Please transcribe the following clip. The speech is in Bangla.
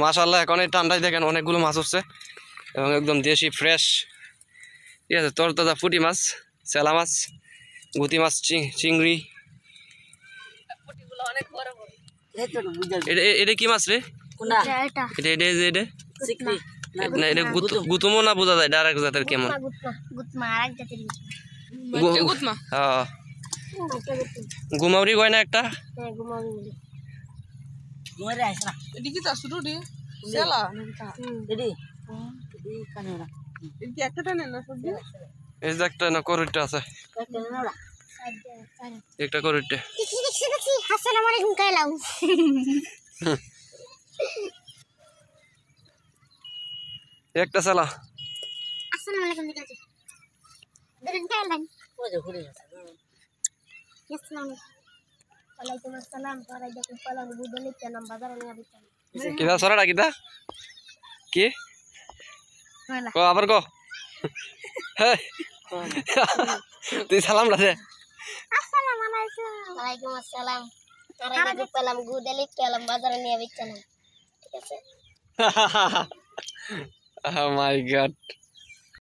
মাশাআল্লাহ এখন এই ঠান্ডায় দেখেন অনেকগুলো মাছ উঠছে এবং একদম দেশি ফ্রেশ। ঠিক আছে, তরতাজা পুঁটি মাছ, চেলা মাছ, গুতি মাছ, চিংড়ি। এটা কি মাছ রে? না এটা গুতুমো না বোঝা যায়, ডাইরেক্ট জাতের কেমন? গুমাউরি কয় না একটা? একটা না করুইটা আছে, একটা করুইটা। আসসালামু আলাইকুম কাইলাম। একটা সালা। আসসালামু আলাইকুম দিকাজি। দেন কাইলাম। ওরে ঘুরে গেছে। আসসালামু আলাইকুম আসসালাম। পরে দেখুন পালাম বুদলে কেনাম বাজারে নিয়ে দিতাম। কিদা সরাটা কিদা? কি? কো আবার কো। হ্যাঁ। তুই সালাম রাখে। আসসালামু আলাইকুম। ওয়ালাইকুম আসসালাম। পরে দেখুন পালাম বুদলে কেনাম বাজারে নিয়ে দিতাম। ঠিক আছে? Oh my god.